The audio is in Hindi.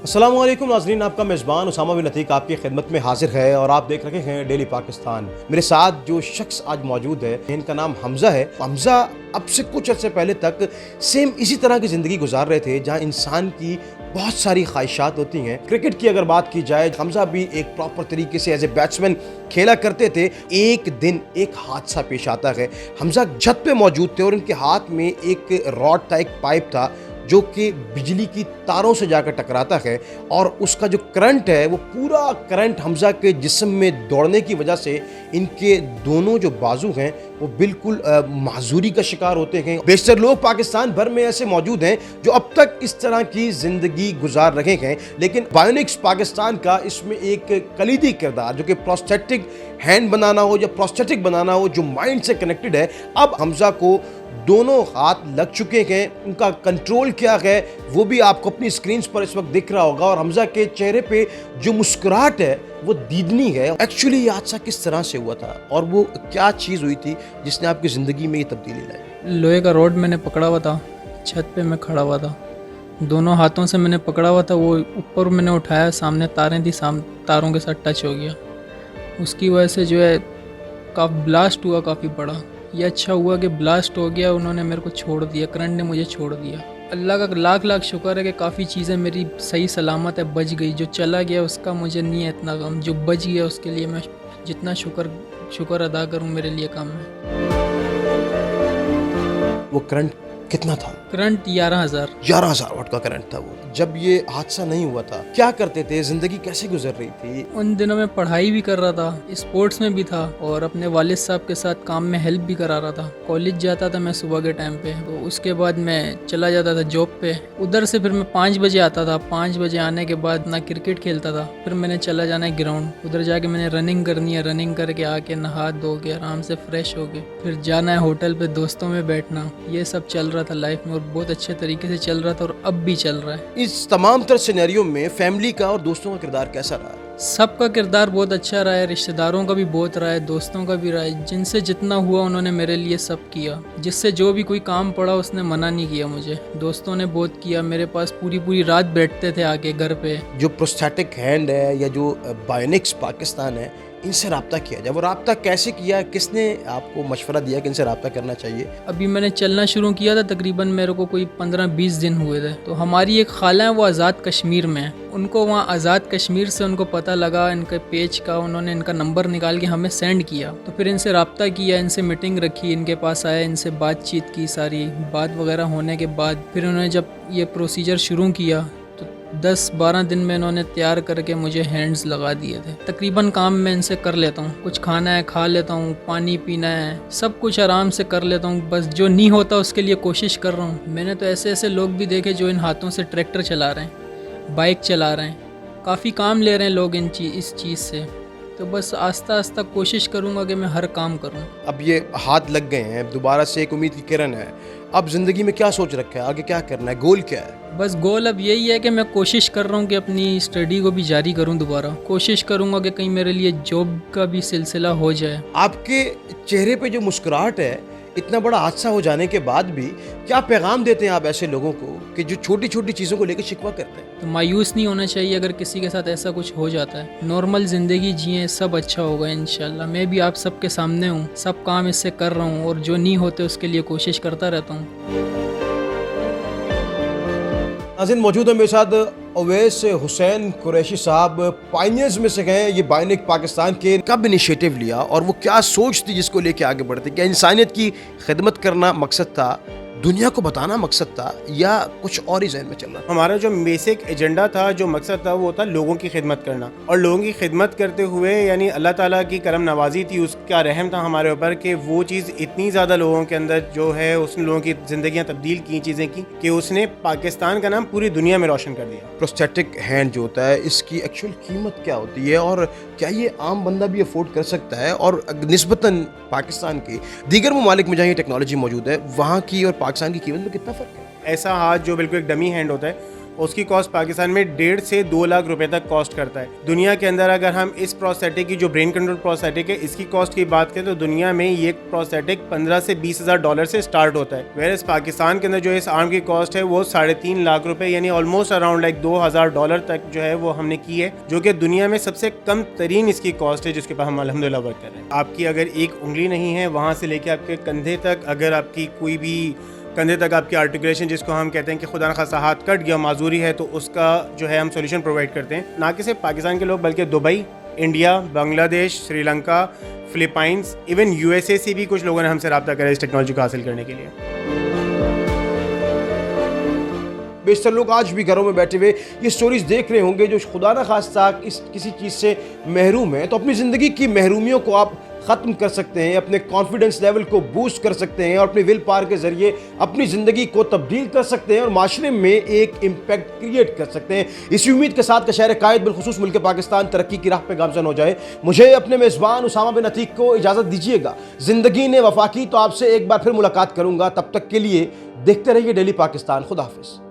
अस्सलामुअलैकुम नाज़रीन, आपका मेज़बान उसामा बिन अतीक आपकी खिदमत में हाजिर है और आप देख रहे हैं डेली पाकिस्तान। मेरे साथ जो शख्स आज मौजूद है इनका नाम हमज़ा है। हमज़ा अब से कुछ अर्से पहले तक सेम इसी तरह की ज़िंदगी गुजार रहे थे जहाँ इंसान की बहुत सारी ख्वाहिशात होती हैं। क्रिकेट की अगर बात की जाए, हमज़ा भी एक प्रॉपर तरीके से एज ए बैट्समैन खेला करते थे। एक दिन एक हादसा पेश आता है। हमज़ा छत पे मौजूद थे और उनके हाथ में एक रॉड था, एक पाइप था जो कि बिजली की तारों से जाकर टकराता है और उसका जो करंट है वो पूरा करंट हमज़ा के जिस्म में दौड़ने की वजह से इनके दोनों जो बाजू हैं वो बिल्कुल माजूरी का शिकार होते हैं। बेशतर लोग पाकिस्तान भर में ऐसे मौजूद हैं जो अब तक इस तरह की ज़िंदगी गुजार रहे हैं, लेकिन बायोनिक्स पाकिस्तान का इसमें एक कलीदी किरदार जो कि प्रोस्थेटिक हैंड बनाना हो या प्रोस्थेटिक बनाना हो, जो माइंड से कनेक्टेड है। अब हमज़ा को दोनों हाथ लग चुके हैं। उनका कंट्रोल क्या है वो भी आपको अपनी स्क्रीन पर इस वक्त दिख रहा होगा और हमज़ा के चेहरे पे जो मुस्कुराहट है वो दीदनी है। एक्चुअली ये हादसा किस तरह से हुआ था और वो क्या चीज़ हुई थी जिसने आपकी ज़िंदगी में ये तब्दीली लाई? लोहे का रॉड मैंने पकड़ा हुआ था, छत पे मैं खड़ा हुआ था, दोनों हाथों से मैंने पकड़ा हुआ था, वो ऊपर मैंने उठाया, सामने तारें थी, तारों के साथ टच हो गया। उसकी वजह से जो है काफ़ी ब्लास्ट हुआ, काफ़ी बड़ा। ये अच्छा हुआ कि ब्लास्ट हो गया, उन्होंने मेरे को छोड़ दिया, करंट ने मुझे छोड़ दिया। अल्लाह का लाख लाख शुक्र है कि काफ़ी चीज़ें मेरी सही सलामत है, बच गई। जो चला गया उसका मुझे नहीं है इतना गम, जो बच गया उसके लिए मैं जितना शुक्र अदा करूं मेरे लिए कम है। वो करंट कितना था? करंट 11,000 वाट का करंट था वो। जब ये हादसा नहीं हुआ था क्या करते थे, जिंदगी कैसे गुजर रही थी? उन दिनों में पढ़ाई भी कर रहा था, स्पोर्ट्स में भी था और अपने वालिद साहब के साथ काम में हेल्प भी करा रहा था। कॉलेज जाता था मैं सुबह के टाइम पे, तो उसके बाद मैं चला जाता था जॉब पे। उधर से फिर मैं 5 बजे आता था। 5 बजे आने के बाद ना क्रिकेट खेलता था, फिर मैंने चला जाना है ग्राउंड। उधर जाके मैंने रनिंग करनी है, रनिंग करके आके नहा धो के आराम से फ्रेश हो के फिर जाना है होटल पे, दोस्तों में बैठना। ये सब चल रहा था लाइफ में और बहुत अच्छे तरीके से चल रहा था और अब भी चल रहा है। इस तमाम तरह सिनेरियो में फैमिली का और दोस्तों का किरदार कैसा रहा? सबका किरदार बहुत अच्छा रहा है, रिश्तेदारों का भी बहुत रहा है, दोस्तों का भी रहा है। जिनसे जितना हुआ उन्होंने मेरे लिए सब किया। जिससे जो भी कोई काम पड़ा उसने मना नहीं किया मुझे। दोस्तों ने बहुत किया, मेरे पास पूरी रात बैठते थे आके घर पे। जो प्रोस्थेटिक हैंड है या जो बायोनिक्स पाकिस्तान है, इनसे रब्ता किया जाए, वो रब्ता कैसे किया? किसने आपको मशवरा दिया कि इनसे रब्ता करना चाहिए? अभी मैंने चलना शुरू किया था, तकरीबन मेरे को कोई 15-20 दिन हुए थे। तो हमारी एक खाला है, वो आज़ाद कश्मीर में है। उनको वहाँ आज़ाद कश्मीर से उनको पता लगा इनके पेज का, उन्होंने इनका नंबर निकाल के हमें सेंड किया। तो फिर इनसे रब्ता किया, इनसे मीटिंग रखी, इनके पास आया, इनसे बातचीत की। सारी बात वगैरह होने के बाद फिर उन्होंने जब ये प्रोसीजर शुरू किया तो 10-12 दिन में इन्होंने तैयार करके मुझे हैंड्स लगा दिए थे। तकरीबन काम मैं इनसे कर लेता हूँ, कुछ खाना है खा लेता हूँ, पानी पीना है, सब कुछ आराम से कर लेता हूँ। बस जो नहीं होता उसके लिए कोशिश कर रहा हूँ। मैंने तो ऐसे ऐसे लोग भी देखे जो इन हाथों से ट्रैक्टर चला रहे हैं, बाइक चला रहे हैं, काफ़ी काम ले रहे हैं लोग इस चीज़ से। तो बस आस्ता आस्ता कोशिश करूँगा कि मैं हर काम करूँ। अब ये हाथ लग गए हैं, दोबारा से एक उम्मीद की किरण है। अब ज़िंदगी में क्या सोच रखा है, आगे क्या करना है, गोल क्या है? बस गोल अब यही है कि मैं कोशिश कर रहा हूँ कि अपनी स्टडी को भी जारी करूँ दोबारा। कोशिश करूँगा कि कहीं मेरे लिए जॉब का भी सिलसिला हो जाए। आपके चेहरे पे जो मुस्कुराहट है, इतना बड़ा हादसा हो जाने के बाद भी क्या पैगाम देते हैं आप ऐसे लोगों को कि जो छोटी छोटी चीज़ों को लेकर शिकवा करते हैं? तो मायूस नहीं होना चाहिए अगर किसी के साथ ऐसा कुछ हो जाता है। नॉर्मल ज़िंदगी जिए, सब अच्छा होगा इंशाल्लाह। मैं भी आप सबके सामने हूँ, सब काम इससे कर रहा हूँ और जो नहीं होते उसके लिए कोशिश करता रहता हूँ। नाज़रीन, मौजूद है मेरे साथ अवैस हुसैन कुरैशी साहब, पायनियर्स में से गए। ये बायोनिक पाकिस्तान के कब इनिशिएटिव लिया और वो क्या सोच थी जिसको लेके आगे बढ़ते? क्या इंसानियत की खिदमत करना मकसद था, दुनिया को बताना मकसद था, या कुछ और ही जहन में चल रहा? हमारा जो बेसिक एजेंडा था, जो मकसद था, वो था लोगों की खिदमत करना। और लोगों की खिदमत करते हुए यानी अल्लाह ताला की करम नवाजी थी, उसका रहम था हमारे ऊपर कि वो चीज़ इतनी ज़्यादा लोगों के अंदर जो है उसने लोगों की ज़िंदगियाँ तब्दील की, चीज़ें की कि उसने पाकिस्तान का नाम पूरी दुनिया में रोशन कर दिया। प्रोस्थेटिक हैंड जो होता है, इसकी एक्चुअल कीमत क्या होती है और क्या ये आम बंदा भी अफोर्ड कर सकता है? और निस्बतन पाकिस्तान के दीगर ममालिक में जहाँ ये टेक्नोलॉजी मौजूद है, वहाँ की और पाकिस्तान की कीमत में कितना फ़र्क है? ऐसा हाथ जो बिल्कुल एक डमी हैंड होता है, उसकी कॉस्ट पाकिस्तान में 1.5 से 2 लाख रुपए तक कॉस्ट करता है। दुनिया के अंदर अगर हम इस प्रोस्थेटिक की जो ब्रेन कंट्रोल प्रोस्थेटिक है इसकी कॉस्ट की बात करें तो दुनिया में ये प्रोस्थेटिक 15 से 20 हज़ार डॉलर से स्टार्ट होता है। वेयर पाकिस्तान के अंदर जो इस आर्म की कॉस्ट है वो 3.5 लाख रुपए यानी ऑलमोस्ट अराउंड लाइक 2000 डॉलर तक जो है वो हमने की है, जो कि दुनिया में सबसे कम तरीन इसकी कॉस्ट है जिसके ऊपर हम अल्हम्दुलिल्लाह वर्क कर रहे हैं। आपकी अगर एक उंगली नहीं है वहाँ से लेके आपके कंधे तक, अगर आपकी कोई भी कंधे तक आपकी आर्टिकुलेशन जिसको हम कहते हैं कि खुदा न खासा हाथ कट गया, माजूरी है, तो उसका जो है हम सोल्यूशन प्रोवाइड करते हैं। ना कि सिर्फ पाकिस्तान के लोग बल्कि Dubai, India, Bangladesh, Sri Lanka, Philippines, even USA से भी कुछ लोगों ने हमसे रब्ता करा इस टेक्नोलॉजी को हासिल करने के लिए। बेशतर लोग आज भी घरों में बैठे हुए ये स्टोरीज देख रहे होंगे जो खुदा न खास्ता इस किसी चीज़ से महरूम है, तो अपनी ज़िंदगी की महरूमियों को आप ख़त्म कर सकते हैं, अपने कॉन्फिडेंस लेवल को बूस्ट कर सकते हैं और अपने विल पावर के ज़रिए अपनी ज़िंदगी को तब्दील कर सकते हैं और माशरे में एक इम्पैक्ट क्रिएट कर सकते हैं। इसी उम्मीद के साथ शहर कायद बिलखुसूस मुल्क पाकिस्तान तरक्की की राह पे गामज़न हो जाए। मुझे अपने मेज़बान उसामा बिन अतीक को इजाज़त दीजिएगा। ज़िंदगी ने वफा की तो आपसे एक बार फिर मुलाकात करूँगा। तब तक के लिए देखते रहिए डेली पाकिस्तान। खुदा हाफिज़।